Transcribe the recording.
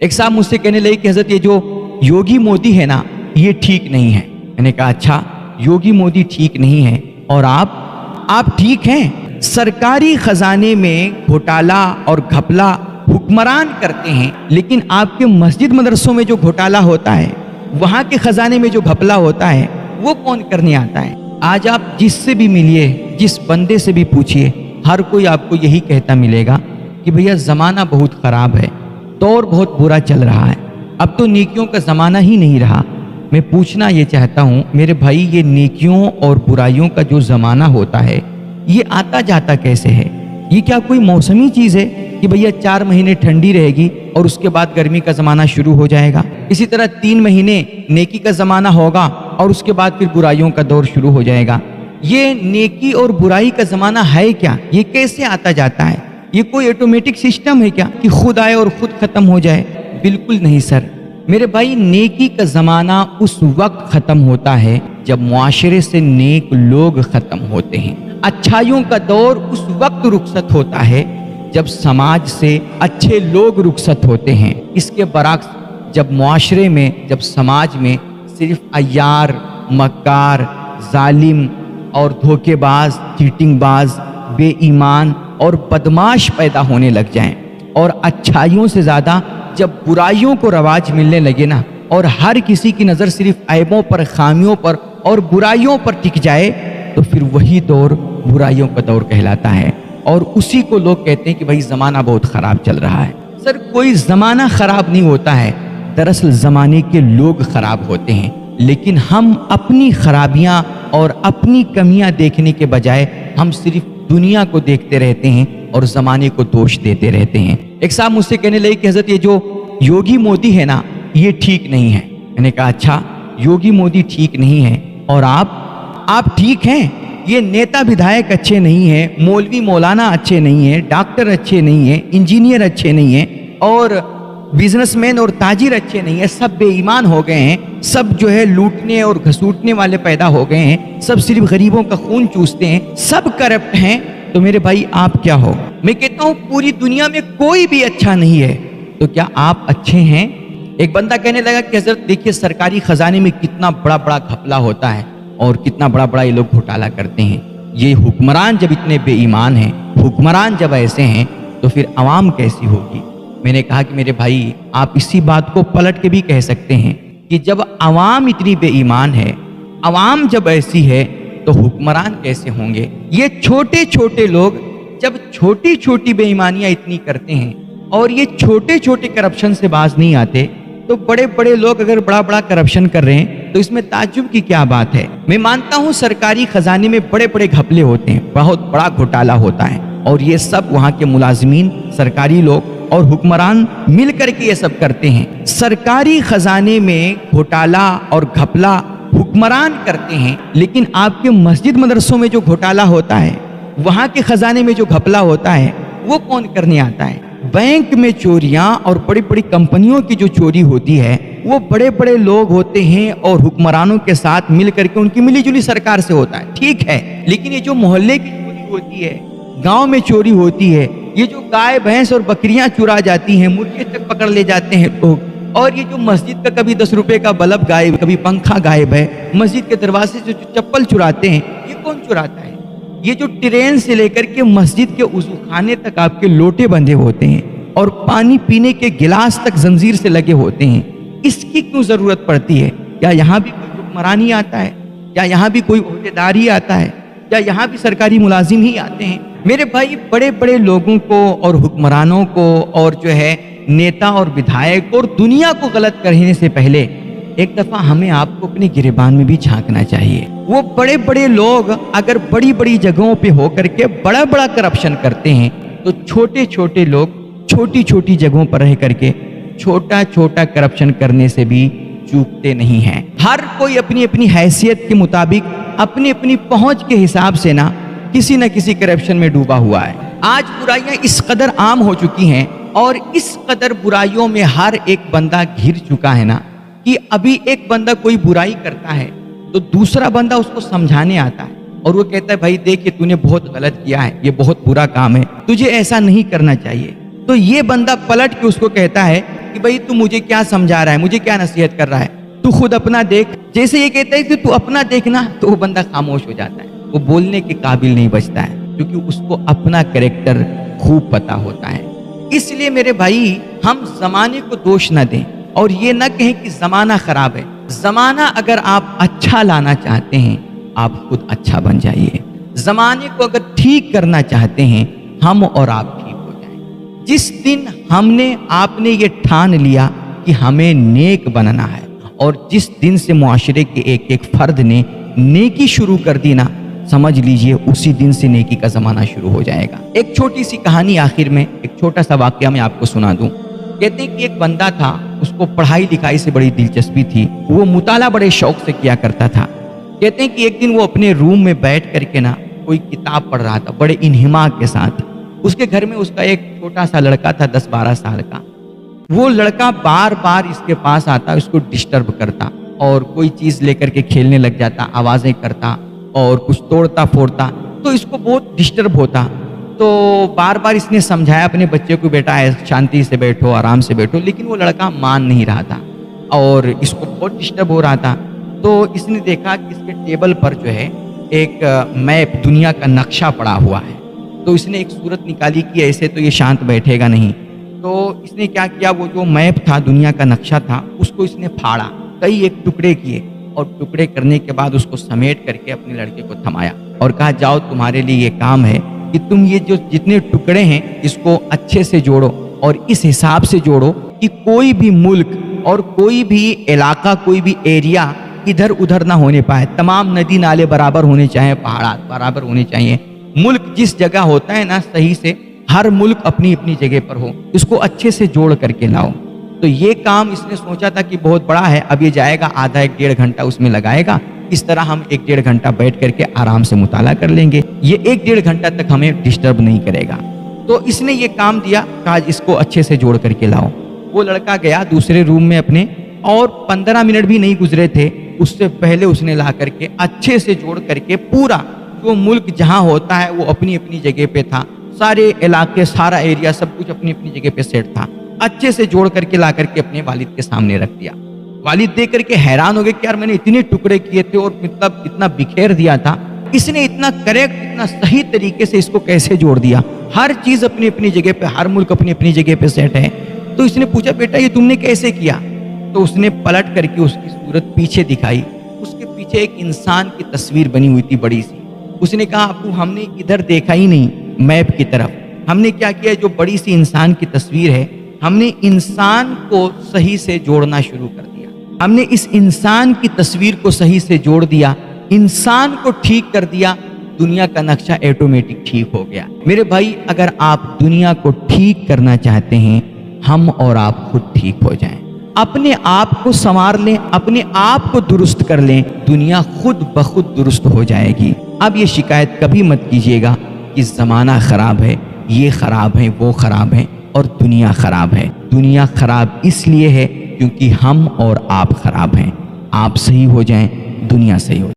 ایک صاحب مجھ سے کہنے لگے کہ حضرت یہ جو یوگی مودی ہے نا یہ ٹھیک نہیں ہے. میں نے کہا اچھا یوگی مودی ٹھیک نہیں ہے اور آپ ٹھیک ہیں؟ سرکاری خزانے میں گھوٹالا اور گھپلا حکمران کرتے ہیں، لیکن آپ کے مسجد مدرسوں میں جو گھوٹالا ہوتا ہے، وہاں کے خزانے میں جو گھپلا ہوتا ہے، وہ کون کرنے آتا ہے؟ آج آپ جس سے بھی ملیے، جس بندے سے بھی پوچھئے، ہر کوئی آپ کو یہی کہتا ملے گا کہ بھیا زمانہ بہت خراب ہے، دور بہت برا چل رہا ہے، اب تو نیکیوں کا زمانہ ہی نہیں رہا. میں پوچھنا یہ چاہتا ہوں میرے بھائی، یہ نیکیوں اور برائیوں کا جو زمانہ ہوتا ہے یہ آتا جاتا کیسے ہے؟ یہ کیا کوئی موسمی چیز ہے کہ بھیا 4 مہینے ٹھنڈی رہے گی اور اس کے بعد گرمی کا زمانہ شروع ہو جائے گا؟ اسی طرح 3 مہینے نیکی کا زمانہ ہوگا اور اس کے بعد پھر برائیوں کا دور شروع ہو جائے گا. یہ نیکی اور برائی کا زمانہ ہے کیا؟ یہ کیسے آتا جاتا ہے؟ یہ کوئی آٹومیٹک سسٹم ہے کیا کہ خود آئے اور خود ختم ہو جائے؟ بالکل نہیں سر. میرے بھائی، نیکی کا زمانہ اس وقت ختم ہوتا ہے جب معاشرے سے نیک لوگ ختم ہوتے ہیں. اچھائیوں کا دور اس وقت رخصت ہوتا ہے جب سماج سے اچھے لوگ رخصت ہوتے ہیں. اس کے برعکس جب معاشرے میں، جب سماج میں صرف عیار، مکار، ظالم اور دھوکے باز، چیٹنگ باز، بے ایمان اور بدماش پیدا ہونے لگ جائیں، اور اچھائیوں سے زیادہ جب برائیوں کو رواج ملنے لگے نا، اور ہر کسی کی نظر صرف عیبوں پر، خامیوں پر اور برائیوں پر ٹک جائے، تو پھر وہی دور برائیوں کا دور کہلاتا ہے، اور اسی کو لوگ کہتے ہیں کہ بھائی زمانہ بہت خراب چل رہا ہے. سر کوئی زمانہ خراب نہیں ہوتا ہے، دراصل زمانے کے لوگ خراب ہوتے ہیں. لیکن ہم اپنی خرابیاں اور اپنی کمیاں دیکھنے کے بجائے ہم صرف دنیا کو دیکھتے رہتے ہیں اور زمانے کو دوش دیتے رہتے ہیں. ایک صاحب مجھ سے کہنے لگے کہ حضرت یہ جو یوگی مودی ہے نا یہ ٹھیک نہیں ہے. میں نے کہا اچھا یوگی مودی ٹھیک نہیں ہے اور آپ ٹھیک ہیں؟ یہ نیتا بدھائک اچھے نہیں ہیں، مولوی مولانا اچھے نہیں ہیں، ڈاکٹر اچھے نہیں ہیں، انجینئر اچھے نہیں ہیں، اور بزنس مین اور تاجر اچھے نہیں ہیں، سب بے ایمان ہو گئے ہیں، سب جو ہے لوٹنے اور گھسوٹنے والے پیدا ہو گئے ہیں، سب صرف غریبوں کا خون چوستے ہیں، سب کرپٹ ہیں. تو میرے بھائی آپ کیا ہو؟ میں کہتا ہوں پوری دنیا میں کوئی بھی اچھا نہیں ہے، تو کیا آپ اچھے ہیں؟ ایک بندہ کہنے لگا کہ حضرت دیکھیے سرکاری خزانے میں کتنا بڑا بڑا گھپلا ہوتا ہے اور کتنا بڑا بڑا یہ لوگ گھوٹالا کرتے ہیں. یہ حکمران جب اتنے بے ایمان ہیں، حکمران جب ایسے ہیں، تو پھر عوام کیسی ہوگی؟ میں نے کہا کہ میرے بھائی آپ اسی بات کو پلٹ کے بھی کہہ سکتے ہیں کہ جب عوام اتنی بے ایمان ہے، عوام جب ایسی ہے، تو حکمران کیسے ہوں گے؟ یہ چھوٹے چھوٹے لوگ جب چھوٹی چھوٹی بے ایمانیاں اتنی کرتے ہیں اور یہ چھوٹے چھوٹے کرپشن سے باز نہیں آتے، تو بڑے بڑے لوگ اگر بڑا بڑا کرپشن کر رہے ہیں تو اس میں تعجب کی کیا بات ہے؟ میں مانتا ہوں سرکاری خزانے میں بڑے بڑے گھپلے ہوتے ہیں، بہت بڑا گھوٹالا ہوتا ہے، اور یہ سب وہاں کے ملازمین، سرکاری لوگ اور حکمران مل کر کے یہ سب کرتے ہیں. سرکاری خزانے میں گھوٹالا اور گھپلا حکمران کرتے ہیں، لیکن آپ کے مسجد مدرسوں میں جو گھوٹالا ہوتا ہے، وہاں کے خزانے میں جو گھپلا ہوتا ہے، وہ کون کرنے آتا ہے؟ بینک میں چوریاں اور بڑی بڑی کمپنیوں کی جو چوری ہوتی ہے، وہ بڑے بڑے لوگ ہوتے ہیں اور حکمرانوں کے ساتھ مل کر کے ان کی ملی جلی سرکار سے ہوتا ہے. ٹھیک ہے، لیکن یہ جو محلے کی چوری ہوتی ہے، گاؤں میں چوری ہوتی ہے، یہ جو گائے بھینس اور بکریاں چرا جاتی ہیں، مرغے تک پکڑ لے جاتے ہیں لوگ، اور یہ جو مسجد کا کبھی 10 روپے کا بلب غائب، کبھی پنکھا غائب ہے، مسجد کے دروازے سے جو چپل چراتے ہیں، یہ کون چراتا ہے؟ یہ جو ٹرین سے لے کر کے مسجد کے وضو خانے تک آپ کے لوٹے بندھے ہوتے ہیں اور پانی پینے کے گلاس تک زنجیر سے لگے ہوتے ہیں، اس کی کیوں ضرورت پڑتی ہے؟ کیا یہاں بھی کوئی حکمران ہی آتا ہے؟ کیا یہاں بھی کوئی عہدیدار ہی آتا ہے؟ کیا یہاں بھی سرکاری ملازم ہی آتے ہیں؟ میرے بھائی، بڑے بڑے لوگوں کو اور حکمرانوں کو اور جو ہے نیتا اور بدھائک اور دنیا کو غلط کہنے سے پہلے ایک دفعہ ہمیں آپ کو اپنے گریبان میں بھی جھانکنا چاہیے. وہ بڑے بڑے لوگ اگر بڑی بڑی جگہوں پہ ہو کر کے بڑا بڑا کرپشن کرتے ہیں، تو چھوٹے چھوٹے لوگ چھوٹی چھوٹی جگہوں پر رہ کر کے چھوٹا چھوٹا کرپشن کرنے سے بھی چوکتے نہیں ہیں. ہر کوئی اپنی اپنی حیثیت کے مطابق، اپنی اپنی پہنچ کے حساب سے نا کسی نہ کسی کرپشن میں ڈوبا ہوا ہے. آج برائیاں اس قدر عام ہو چکی ہیں اور اس قدر برائیوں میں ہر ایک بندہ گھر چکا ہے نا، کہ ابھی ایک بندہ کوئی برائی کرتا ہے تو دوسرا بندہ اس کو سمجھانے آتا ہے اور وہ کہتا ہے بھائی دیکھ تو نے بہت غلط کیا ہے، یہ بہت برا کام ہے، تجھے ایسا نہیں کرنا چاہیے. تو یہ بندہ پلٹ کے اس کو کہتا ہے کہ بھائی تو مجھے کیا سمجھا رہا ہے, مجھے کیا نصیحت کر رہا ہے, تو خود اپنا دیکھ. جیسے یہ کہتا ہے کہ تو اپنا دیکھنا, تو وہ بندہ خاموش ہو جاتا ہے, وہ بولنے کے قابل نہیں بچتا ہے, کیونکہ اس کو اپنا کریکٹر خوب پتا ہوتا ہے. اس لیے میرے بھائی ہم زمانے کو دوش نہ دیں اور یہ نہ کہیں کہ زمانہ خراب ہے. زمانہ اگر آپ اچھا لانا چاہتے ہیں, آپ خود اچھا بن جائیے. زمانے کو اگر ٹھیک کرنا چاہتے ہیں, ہم اور آپ ٹھیک ہو جائیں. جس دن آپ نے یہ ٹھان لیا کہ ہمیں نیک بننا ہے, اور جس دن سے معاشرے کے ایک ایک فرد نے نیکی شروع کر دی نا, سمجھ لیجئے اسی دن سے نیکی کا زمانہ شروع ہو جائے گا. ایک چھوٹی سی کہانی آخر میں, ایک چھوٹا سا واقعہ میں آپ کو سنا دوں. کہتے ہیں کہ ایک بندہ تھا, اس کو پڑھائی لکھائی سے بڑی دلچسپی تھی, وہ مطالعہ بڑے شوق سے کیا کرتا تھا. کہتے ہیں کہ ایک دن وہ اپنے روم میں بیٹھ کر کے نا کوئی کتاب پڑھ رہا تھا بڑے انہماک کے ساتھ. اس کے گھر میں اس کا ایک چھوٹا سا لڑکا تھا 10-12 سال کا. وہ لڑکا بار بار اس کے پاس آتا, اس کو ڈسٹرب کرتا, اور کوئی چیز لے کر کے کھیلنے لگ جاتا, آوازیں کرتا اور کچھ توڑتا پھوڑتا, تو اس کو بہت ڈسٹرب ہوتا. تو بار بار اس نے سمجھایا اپنے بچے کو, بیٹا شانتی سے بیٹھو, آرام سے بیٹھو, لیکن وہ لڑکا مان نہیں رہا تھا اور اس کو بہت ڈسٹرب ہو رہا تھا. تو اس نے دیکھا کہ اس کے ٹیبل پر جو ہے ایک میپ, دنیا کا نقشہ پڑا ہوا ہے. تو اس نے ایک صورت نکالی کہ ایسے تو یہ شانت بیٹھے گا نہیں. تو اس نے کیا کیا, وہ جو میپ تھا, دنیا کا نقشہ تھا, اس کو اس نے پھاڑا, کئی ایک ٹکڑے کیے, اور ٹکڑے کرنے کے بعد اس کو سمیٹ کر کے اپنے لڑکے کو تھمایا اور کہا جاؤ تمہارے لیے یہ کام ہے کہ تم یہ جو جتنے ٹکڑے ہیں اس کو اچھے سے جوڑو, اور اس حساب سے جوڑو کہ کوئی بھی ملک اور کوئی بھی علاقہ, کوئی بھی ایریا ادھر ادھر نہ ہونے پائے. تمام ندی نالے برابر ہونے چاہیے, پہاڑات برابر ہونے چاہیے. ملک جس جگہ ہوتا ہے نا صحیح سے, ہر ملک اپنی اپنی جگہ پر ہو, اس کو اچھے سے جوڑ کر کے لاؤ. تو یہ کام اس نے سوچا تھا کہ بہت بڑا ہے, اب یہ جائے گا آدھا 1-1.5 گھنٹہ اس میں لگائے گا, اس طرح ہم 1-1.5 گھنٹہ بیٹھ کر کے آرام سے مطالعہ کر لیں گے, یہ 1-1.5 گھنٹہ تک ہمیں ڈسٹرب نہیں کرے گا. تو اس نے یہ کام دیا, کہا اس کو اچھے سے جوڑ کر کے لاؤ. وہ لڑکا گیا دوسرے روم میں اپنے, اور 15 منٹ بھی نہیں گزرے تھے, اس سے پہلے اس نے لا کر کے اچھے سے جوڑ کر کے پورا جو ملک جہاں ہوتا ہے وہ اپنی اپنی جگہ پہ تھا, سارے علاقے, سارا ایریا, سب کچھ اپنی اپنی جگہ پہ سیٹ تھا. اچھے سے جوڑ کر کے لا کر کے اپنے والد کے سامنے رکھ دیا. والد دیکھ کر کے حیران ہو گئے کہ یار میں نے اتنے ٹکڑے کیے تھے اور مطلب اتنا بکھیر دیا تھا, اس نے اتنا کریکٹ, اتنا صحیح طریقے سے اس کو کیسے جوڑ دیا, ہر چیز اپنی اپنی جگہ پہ, ہر ملک اپنی اپنی جگہ پہ سیٹ ہے. تو اس نے پوچھا بیٹا یہ تم نے کیسے کیا؟ تو اس نے پلٹ کر کے اس کی صورت پیچھے دکھائی, اس کے پیچھے ایک انسان کی تصویر بنی ہوئی تھی بڑی سی. اس نے کہا ابو ہم نے ادھر دیکھا ہی نہیں میپ کی طرف, ہم نے کیا کیا, جو بڑی سی انسان کی تصویر ہے, ہم نے انسان کو صحیح سے جوڑنا شروع کر دیا. ہم نے اس انسان کی تصویر کو صحیح سے جوڑ دیا, انسان کو ٹھیک کر دیا, دنیا کا نقشہ آٹومیٹک ٹھیک ہو گیا. میرے بھائی اگر آپ دنیا کو ٹھیک کرنا چاہتے ہیں, ہم اور آپ خود ٹھیک ہو جائیں, اپنے آپ کو سنوار لیں, اپنے آپ کو درست کر لیں, دنیا خود بخود درست ہو جائے گی. اب یہ شکایت کبھی مت کیجیے گا کہ زمانہ خراب ہے, یہ خراب ہے, وہ خراب ہے, اور دنیا خراب ہے. دنیا خراب اس لیے ہے کیونکہ ہم اور آپ خراب ہیں. آپ صحیح ہو جائیں, دنیا صحیح ہو جائے.